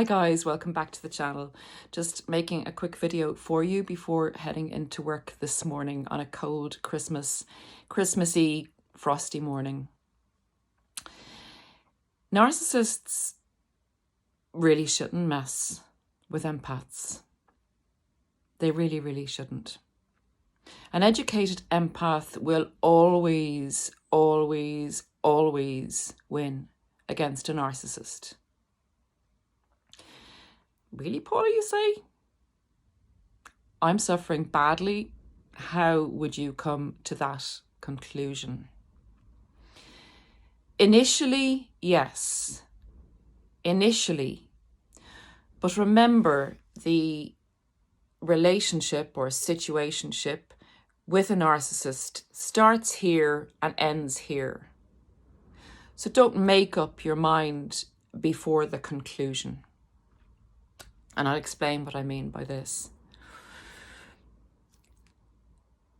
Hi guys, welcome back to the channel. Just making a quick video for you before heading into work this morning on a cold Christmassy, frosty morning. Narcissists really shouldn't mess with empaths. They really, really shouldn't. An educated empath will always, always, always win against a narcissist. Really, Paula, you say? I'm suffering badly. How would you come to that conclusion? Initially, yes. Initially. But remember, the relationship or situationship with a narcissist starts here and ends here. So don't make up your mind before the conclusion. And I'll explain what I mean by this.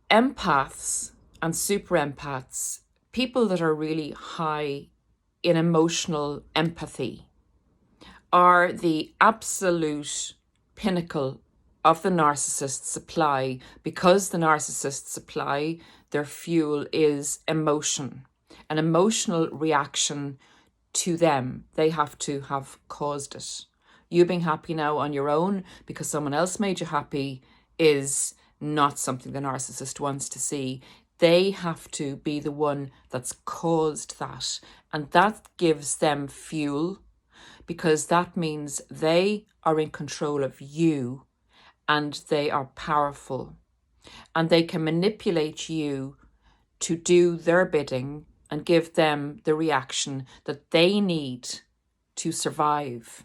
Empaths and super empaths, people that are really high in emotional empathy, are the absolute pinnacle of the narcissist supply, because the narcissist supply, their fuel is emotion, an emotional reaction to them. They have to have caused it. You being happy now on your own because someone else made you happy is not something the narcissist wants to see. They have to be the one that's caused that. And that gives them fuel, because that means they are in control of you and they are powerful. And they can manipulate you to do their bidding and give them the reaction that they need to survive.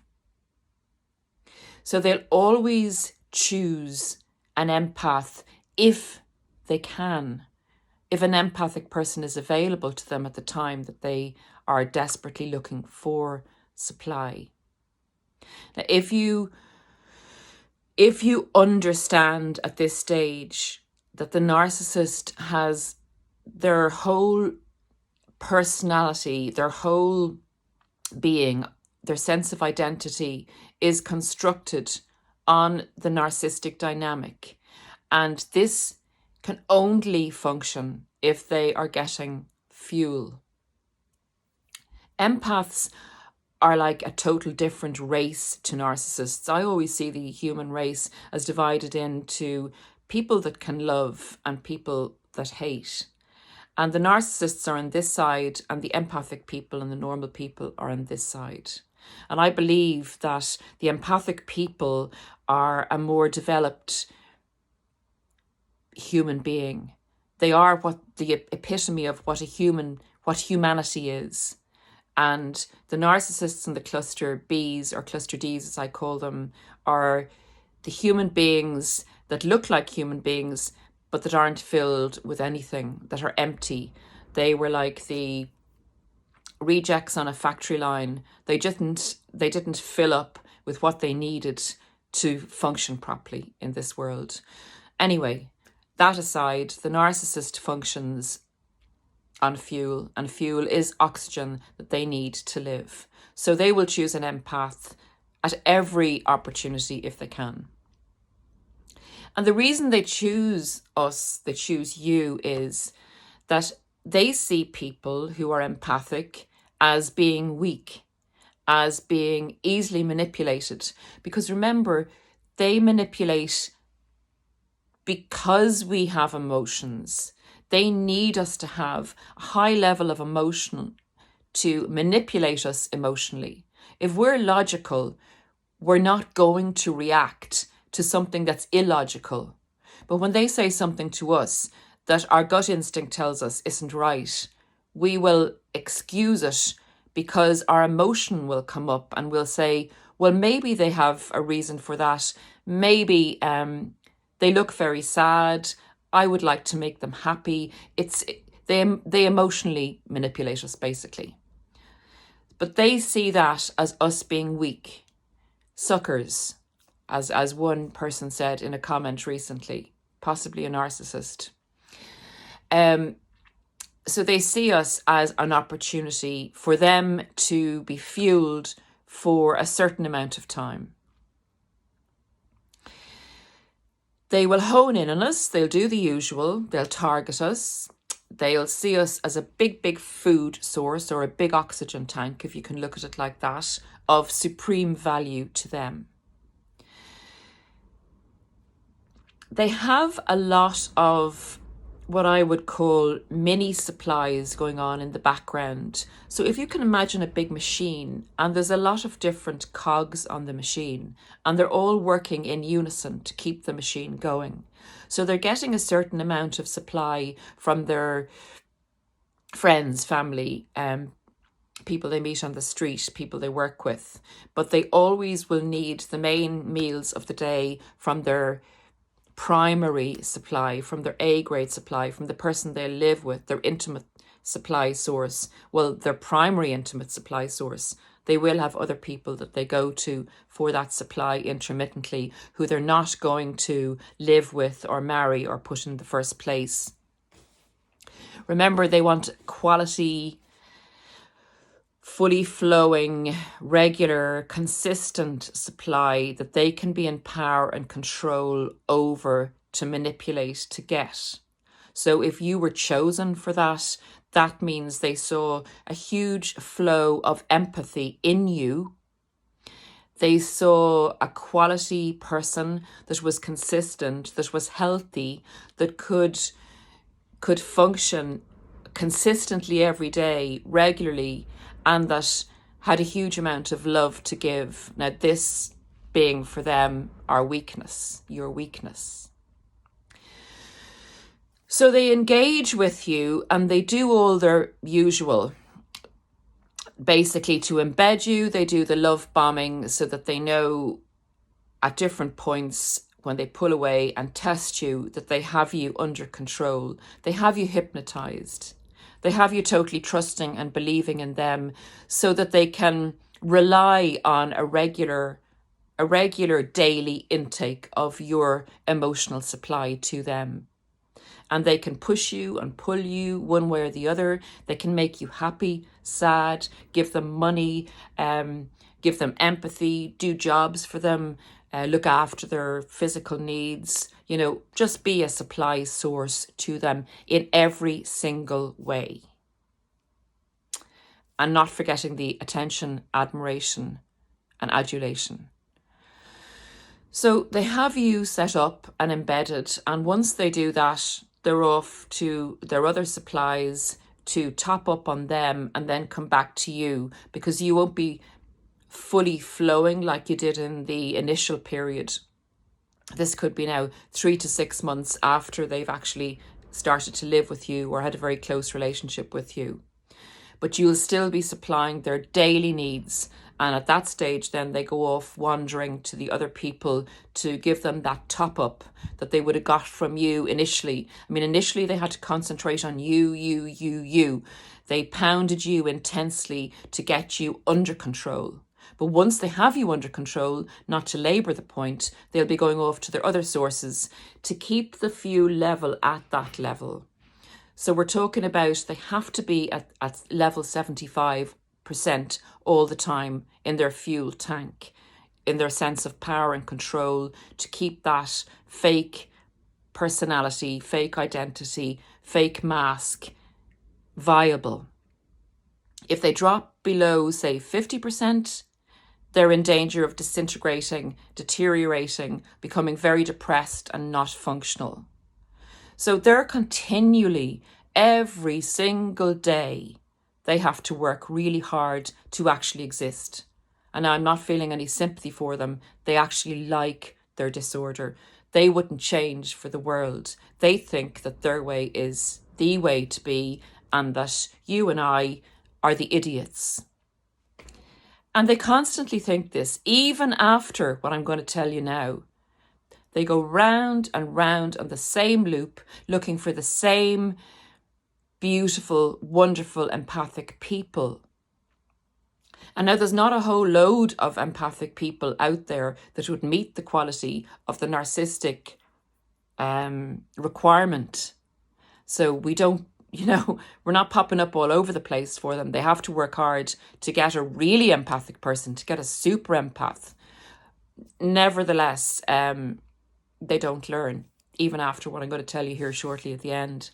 So they'll always choose an empath if they can, if an empathic person is available to them at the time that they are desperately looking for supply. Now, if you understand at this stage that the narcissist has their whole personality, their whole being, their sense of identity is constructed on the narcissistic dynamic. And this can only function if they are getting fuel. Empaths are like a total different race to narcissists. I always see the human race as divided into people that can love and people that hate. And the narcissists are on this side, and the empathic people and the normal people are on this side. And I believe that the empathic people are a more developed human being. They are what the epitome of what humanity is. And the narcissists and the cluster Bs, or cluster Ds as I call them, are the human beings that look like human beings, but that aren't filled with anything, that are empty. They were like the rejects on a factory line. They didn't fill up with what they needed to function properly in this world. Anyway, that aside, the narcissist functions on fuel, and fuel is oxygen that they need to live. So they will choose an empath at every opportunity if they can. And the reason they choose us, they choose you, is that they see people who are empathic as being weak, as being easily manipulated. Because remember, they manipulate because we have emotions. They need us to have a high level of emotion to manipulate us emotionally. If we're logical, we're not going to react to something that's illogical. But when they say something to us that our gut instinct tells us isn't right, we will excuse it because our emotion will come up and we'll say, well, maybe they have a reason for that. Maybe they look very sad. I would like to make them happy. They emotionally manipulate us, basically. But they see that as us being weak, suckers, as one person said in a comment recently, possibly a narcissist. So they see us as an opportunity for them to be fueled for a certain amount of time. They will hone in on us, they'll do the usual, they'll target us, they'll see us as a big, big food source or a big oxygen tank, if you can look at it like that, of supreme value to them. They have a lot of what I would call mini supplies going on in the background. So if you can imagine a big machine and there's a lot of different cogs on the machine and they're all working in unison to keep the machine going. So they're getting a certain amount of supply from their friends, family, people they meet on the street, people they work with, but they always will need the main meals of the day from their primary supply, from their A-grade supply, from the person they live with, their intimate supply source. Well, their primary intimate supply source. They will have other people that they go to for that supply intermittently, who they're not going to live with or marry or put in the first place. Remember, they want quality, fully flowing, regular, consistent supply that they can be in power and control over, to manipulate, to get. So if you were chosen for that, that means they saw a huge flow of empathy in you. They saw a quality person that was consistent, that was healthy, that could function consistently every day, regularly, and that had a huge amount of love to give. Now, this being for them our weakness, your weakness. So they engage with you and they do all their usual. Basically, to embed you, they do the love bombing so that they know at different points when they pull away and test you that they have you under control. They have you hypnotized. They have you totally trusting and believing in them so that they can rely on a regular daily intake of your emotional supply to them. And they can push you and pull you one way or the other. They can make you happy, sad, give them money, give them empathy, do jobs for them, look after their physical needs, just be a supply source to them in every single way. And not forgetting the attention, admiration, and adulation. So they have you set up and embedded, and once they do that, they're off to their other supplies to top up on them and then come back to you, because you won't be fully flowing like you did in the initial period. This could be now 3 to 6 months after they've actually started to live with you or had a very close relationship with you. But you'll still be supplying their daily needs. And at that stage, then they go off wandering to the other people to give them that top up that they would have got from you initially. I mean, initially they had to concentrate on you. They pounded you intensely to get you under control. But once they have you under control, not to labour the point, they'll be going off to their other sources to keep the fuel level at that level. So we're talking about they have to be at level 75% all the time in their fuel tank, in their sense of power and control, to keep that fake personality, fake identity, fake mask viable. If they drop below, say, 50%, they're in danger of disintegrating, deteriorating, becoming very depressed and not functional. So they're continually, every single day, they have to work really hard to actually exist. And I'm not feeling any sympathy for them. They actually like their disorder. They wouldn't change for the world. They think that their way is the way to be and that you and I are the idiots. And they constantly think this, even after what I'm going to tell you now. They go round and round on the same loop, looking for the same beautiful, wonderful, empathic people. And now there's not a whole load of empathic people out there that would meet the quality of the narcissistic requirement. So we don't, we're not popping up all over the place for them. They have to work hard to get a really empathic person, to get a super empath. Nevertheless, they don't learn, even after what I'm going to tell you here shortly at the end.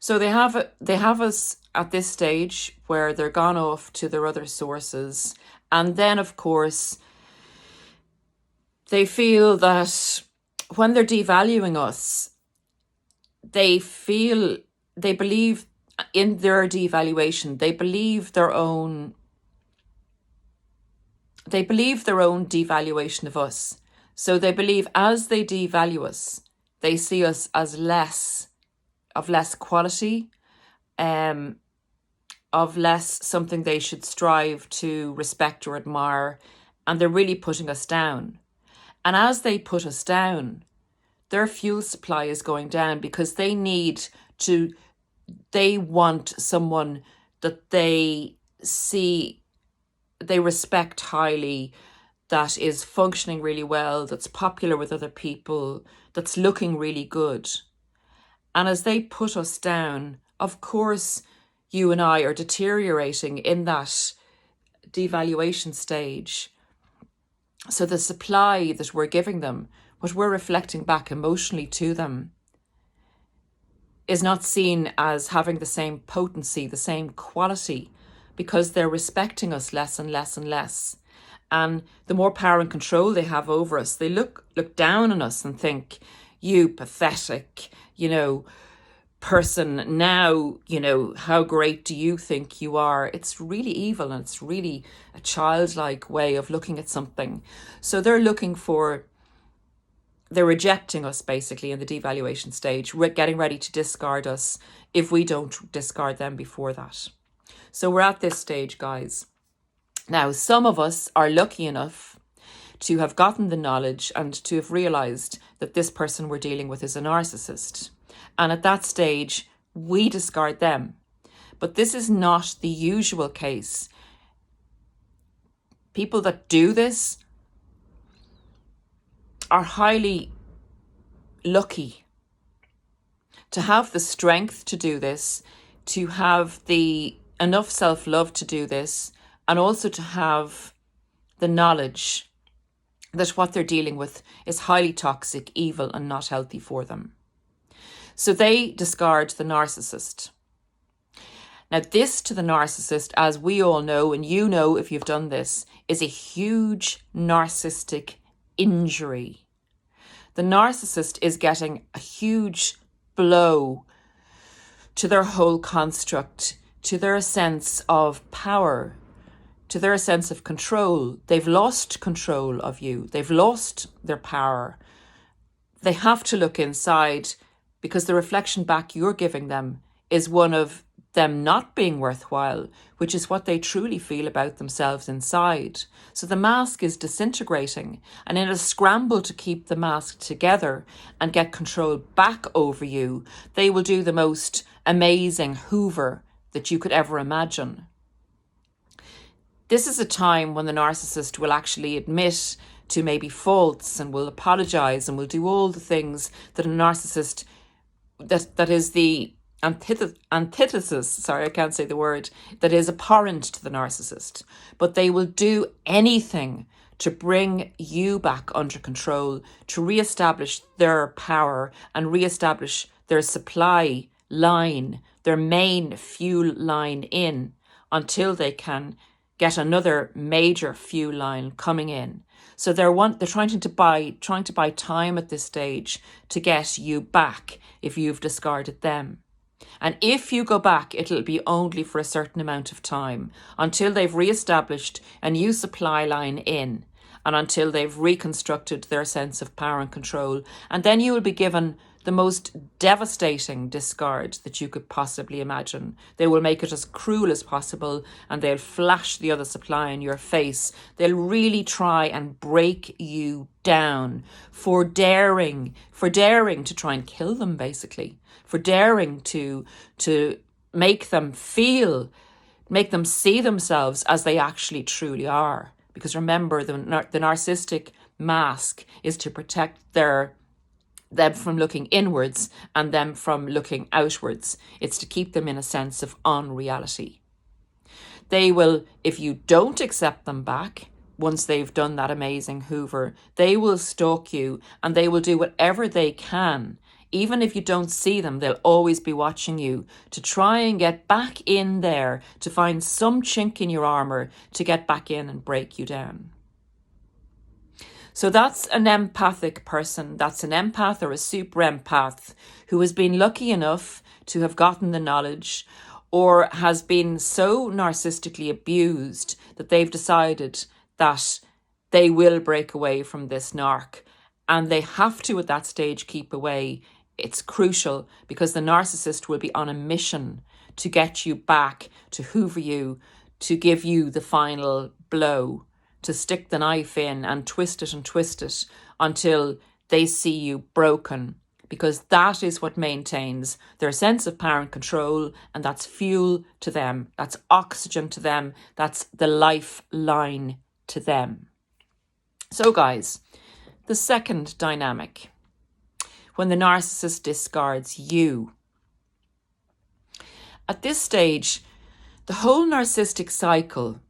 So they have us at this stage where they're gone off to their other sources. And then, of course, they feel that when they're devaluing us, they believe in their devaluation. They believe their own devaluation of us. So they believe as they devalue us, they see us as less quality, of less something they should strive to respect or admire, and they're really putting us down. And as they put us down, their fuel supply is going down, because they want someone that they respect highly, that is functioning really well, that's popular with other people, that's looking really good. And as they put us down, of course, you and I are deteriorating in that devaluation stage. So the supply that we're giving them, what we're reflecting back emotionally to them, is not seen as having the same potency, the same quality, because they're respecting us less and less and less. And the more power and control they have over us, they look down on us and think, you pathetic, person, now, how great do you think you are? It's really evil, and it's really a childlike way of looking at something. So they're rejecting us basically in the devaluation stage. We're getting ready to discard us if we don't discard them before that. So we're at this stage, guys. Now, some of us are lucky enough to have gotten the knowledge and to have realized that this person we're dealing with is a narcissist. And at that stage, we discard them. But this is not the usual case. People that do this are highly lucky to have the strength to do this, to have the enough self-love to do this, and also to have the knowledge that what they're dealing with is highly toxic, evil, and not healthy for them. So they discard the narcissist. Now, this to the narcissist, as we all know, and you know if you've done this, is a huge narcissistic injury. The narcissist is getting a huge blow to their whole construct, to their sense of power, to their sense of control. They've lost control of you. They've lost their power. They have to look inside, because the reflection back you're giving them is one of them not being worthwhile, which is what they truly feel about themselves inside. So the mask is disintegrating, and in a scramble to keep the mask together and get control back over you, they will do the most amazing Hoover that you could ever imagine. This is a time when the narcissist will actually admit to maybe faults and will apologize and will do all the things that a narcissist that is the antithesis, that is abhorrent to the narcissist. But they will do anything to bring you back under control, to reestablish their power and reestablish their supply line, their main fuel line in, until they can get another major fuel line coming in. So they're trying to buy time at this stage to get you back if you've discarded them. And if you go back, it'll be only for a certain amount of time, until they've reestablished a new supply line in, and until they've reconstructed their sense of power and control. And then you will be given the most devastating discard that you could possibly imagine. They will make it as cruel as possible, and they'll flash the other supply in your face. They'll really try and break you down for daring to try and kill them, basically, for daring to make them see themselves as they actually truly are. Because remember, the narcissistic mask is to protect their them from looking inwards and them from looking outwards. It's to keep them in a sense of unreality. They will, if you don't accept them back, once they've done that amazing Hoover, they will stalk you and they will do whatever they can. Even if you don't see them, they'll always be watching you to try and get back in there, to find some chink in your armor to get back in and break you down. So that's an empathic person. That's an empath or a super empath who has been lucky enough to have gotten the knowledge or has been so narcissistically abused that they've decided that they will break away from this narc, and they have to at that stage keep away. It's crucial because the narcissist will be on a mission to get you back, to hoover you, to give you the final blow, to stick the knife in and twist it until they see you broken, because that is what maintains their sense of power and control, and that's fuel to them, that's oxygen to them, that's the lifeline to them. So guys, the second dynamic, when the narcissist discards you. At this stage, the whole narcissistic cycle,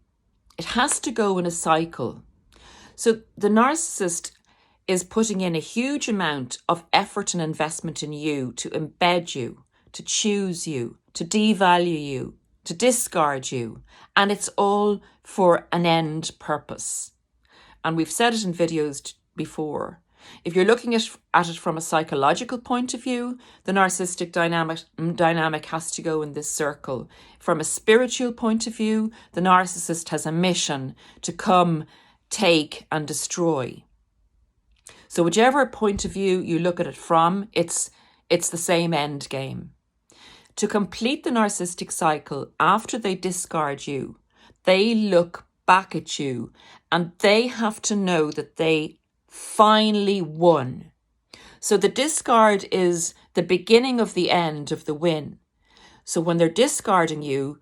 it has to go in a cycle. So the narcissist is putting in a huge amount of effort and investment in you to embed you, to choose you, to devalue you, to discard you. And it's all for an end purpose. And we've said it in videos before. If you're looking at it from a psychological point of view, the narcissistic dynamic has to go in this circle. From a spiritual point of view, the narcissist has a mission to come, take, and destroy. So whichever point of view you look at it from, it's the same end game. To complete the narcissistic cycle, after they discard you, they look back at you and they have to know that they finally won. So the discard is the beginning of the end of the win. So when they're discarding you,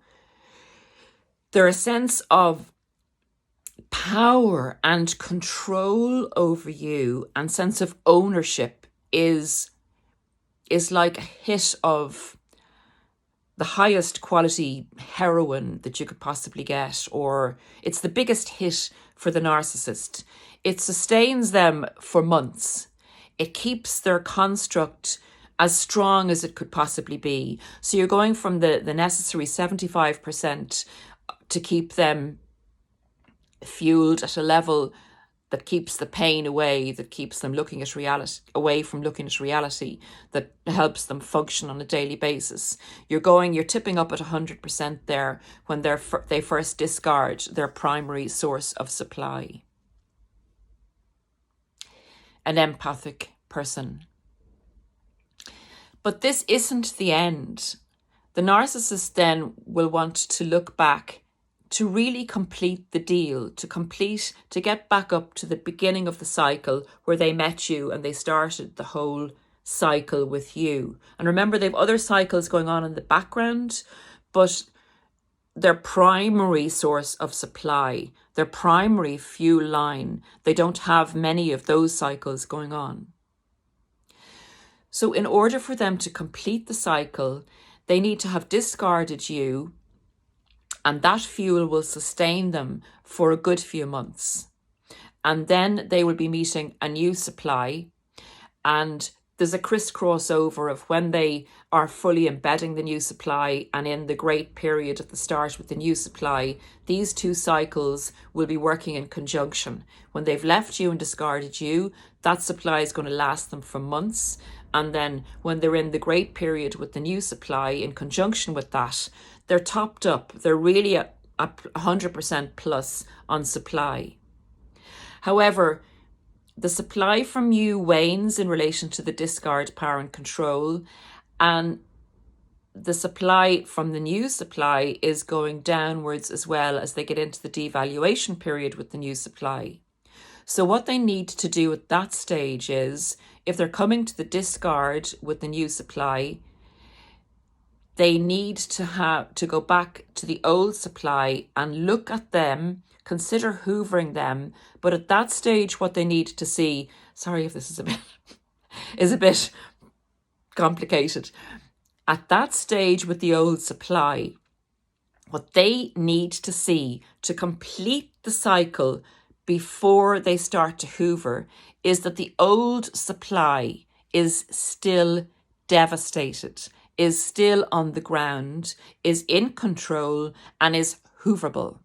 their sense of power and control over you and sense of ownership is like a hit of the highest quality heroin that you could possibly get, or it's the biggest hit for the narcissist. It sustains them for months. It keeps their construct as strong as it could possibly be. So you're going from the necessary 75% to keep them fueled at a level that keeps the pain away, that keeps them looking at reality, away from looking at reality, that helps them function on a daily basis. You're tipping up at 100% there when they first discard their primary source of supply. An empathic person. But this isn't the end. The narcissist then will want to look back to really complete the deal, to get back up to the beginning of the cycle where they met you and they started the whole cycle with you. And remember, they have other cycles going on in the background, but their primary source of supply, their primary fuel line, they don't have many of those cycles going on. So in order for them to complete the cycle, they need to have discarded you, and that fuel will sustain them for a good few months. And then they will be meeting a new supply, and there's a crisscross over of when they are fully embedding the new supply and in the great period at the start with the new supply, these two cycles will be working in conjunction. When they've left you and discarded you, that supply is going to last them for months. And then when they're in the great period with the new supply in conjunction with that, they're topped up. They're really at 100% plus on supply. However, the supply from you wanes in relation to the discard, power and control, and the supply from the new supply is going downwards as well as they get into the devaluation period with the new supply. So what they need to do at that stage is, if they're coming to the discard with the new supply, they need to go back to the old supply and look at them, consider hoovering them. But at that stage, what they need to see, sorry if this is a bit, is a bit complicated. At that stage with the old supply, what they need to see to complete the cycle before they start to hoover is that the old supply is still devastated, is still on the ground, is in control, and is hooverable.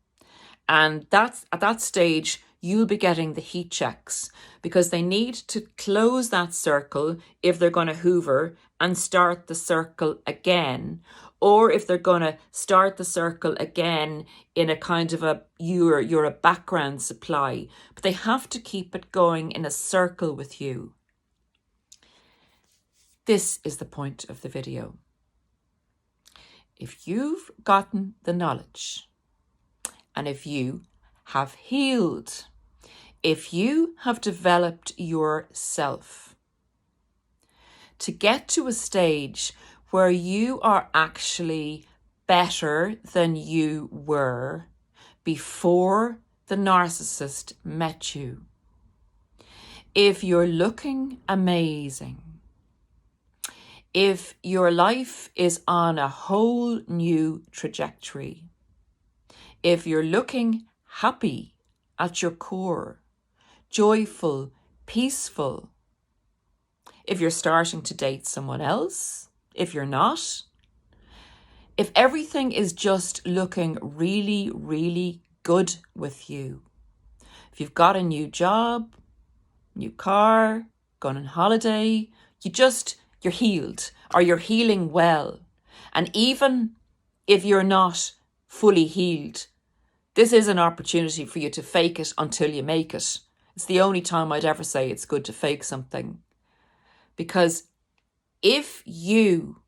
And that's at that stage, you'll be getting the heat checks because they need to close that circle if they're going to hoover and start the circle again, or if they're going to start the circle again in a kind of you're a background supply, but they have to keep it going in a circle with you. This is the point of the video. If you've gotten the knowledge, and if you have healed, if you have developed yourself to get to a stage where you are actually better than you were before the narcissist met you, if you're looking amazing, if your life is on a whole new trajectory, if you're looking happy at your core, joyful, peaceful, if you're starting to date someone else, if you're not, if everything is just looking really, really good with you, if you've got a new job, new car, gone on holiday, you're healed, or you're healing well. And even if you're not fully healed, this is an opportunity for you to fake it until you make it. It's the only time I'd ever say it's good to fake something. Because if you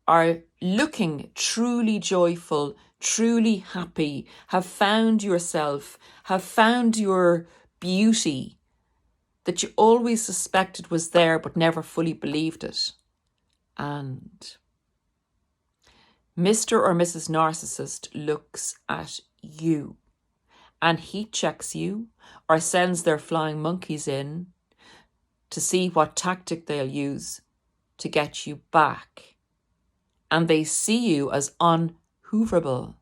are looking truly joyful, truly happy, have found yourself, have found your beauty that you always suspected was there but never fully believed it, and Mr. or Mrs. Narcissist looks at you and he checks you or sends their flying monkeys in to see what tactic they'll use to get you back, and they see you as unhooverable.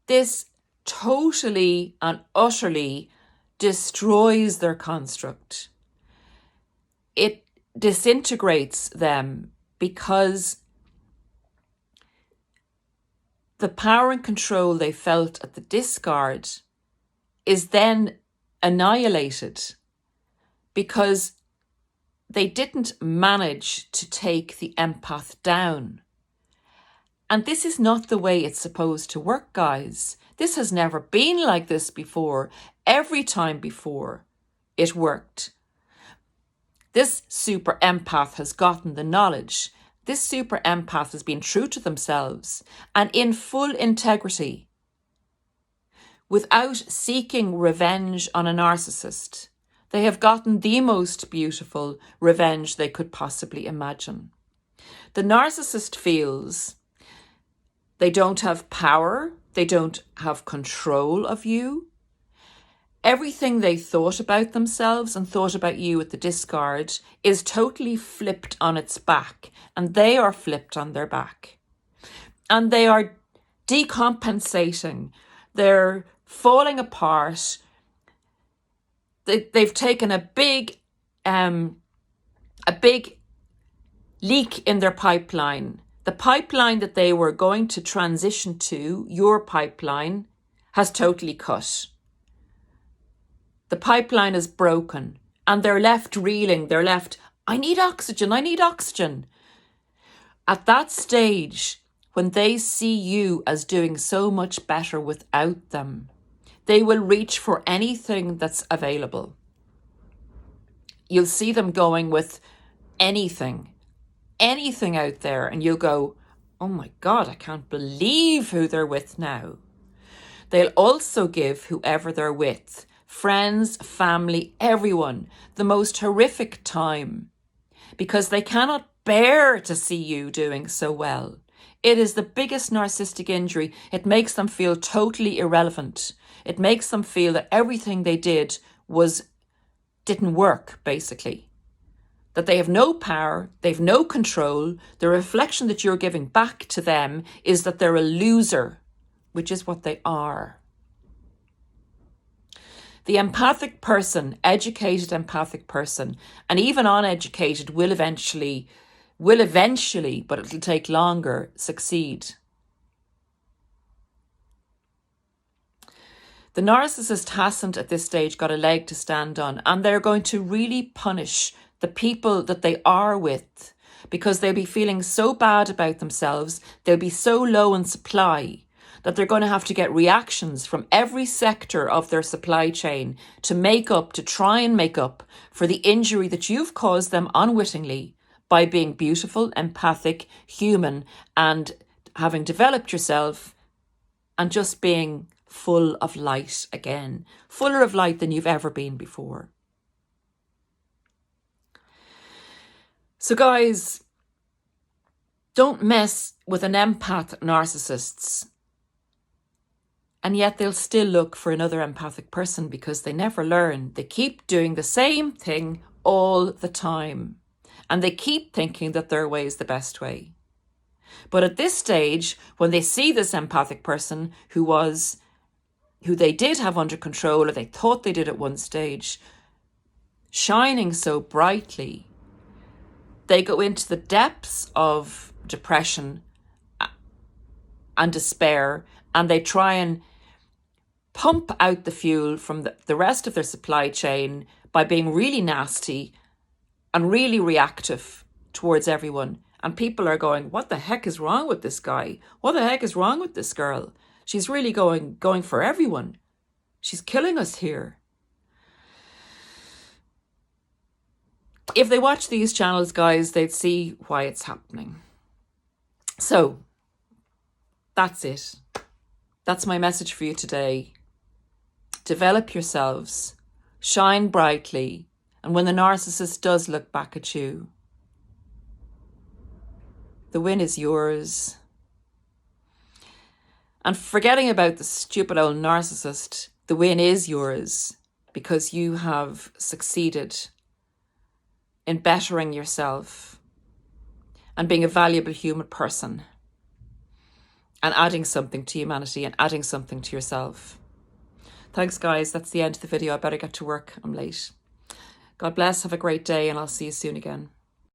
This totally and utterly destroys their construct. It disintegrates them because the power and control they felt at the discard is then annihilated because they didn't manage to take the empath down. And this is not the way it's supposed to work, guys. This has never been like this before. Every time before, it worked. This super empath has gotten the knowledge. This super empath has been true to themselves and in full integrity, without seeking revenge on a narcissist. They have gotten the most beautiful revenge they could possibly imagine. The narcissist feels they don't have power, they don't have control of you. Everything they thought about themselves and thought about you at the discard is totally flipped on its back, and they are flipped on their back. And they are decompensating. They're falling apart. They've taken a big leak in their pipeline. The pipeline that they were going to transition to, your pipeline, has totally cut. The pipeline is broken and they're left reeling. They're left, I need oxygen, I need oxygen. At that stage, when they see you as doing so much better without them, they will reach for anything that's available. You'll see them going with anything out there, and you'll go, oh my God, I can't believe who they're with now. They'll also give whoever they're with, friends, family, everyone, the most horrific time because they cannot bear to see you doing so well. It is the biggest narcissistic injury. It makes them feel totally irrelevant. It makes them feel that everything they did was didn't work, basically. That they have no power, they've no control. The reflection that you're giving back to them is that they're a loser, which is what they are. The empathic person, educated empathic person, and even uneducated will eventually, but it'll take longer, succeed. The narcissist hasn't at this stage got a leg to stand on, and they're going to really punish the people that they are with, because they'll be feeling so bad about themselves, they'll be so low in supply, that they're going to have to get reactions from every sector of their supply chain to try and make up for the injury that you've caused them unwittingly by being beautiful, empathic, human, and having developed yourself and just being full of light again, fuller of light than you've ever been before. So guys, don't mess with an empath narcissists. And yet they'll still look for another empathic person because they never learn. They keep doing the same thing all the time. And they keep thinking that their way is the best way. But at this stage, when they see this empathic person who they did have under control, or they thought they did at one stage, shining so brightly, they go into the depths of depression and despair, and they try and pump out the fuel from the rest of their supply chain by being really nasty and really reactive towards everyone. And people are going, what the heck is wrong with this guy? What the heck is wrong with this girl? She's really going for everyone. She's killing us here. If they watch these channels, guys, they'd see why it's happening. So that's it. That's my message for you today. Develop yourselves, shine brightly, and when the narcissist does look back at you, the win is yours. And forgetting about the stupid old narcissist, the win is yours because you have succeeded in bettering yourself and being a valuable human person and adding something to humanity and adding something to yourself. Thanks, guys. That's the end of the video. I better get to work. I'm late. God bless. Have a great day, and I'll see you soon again.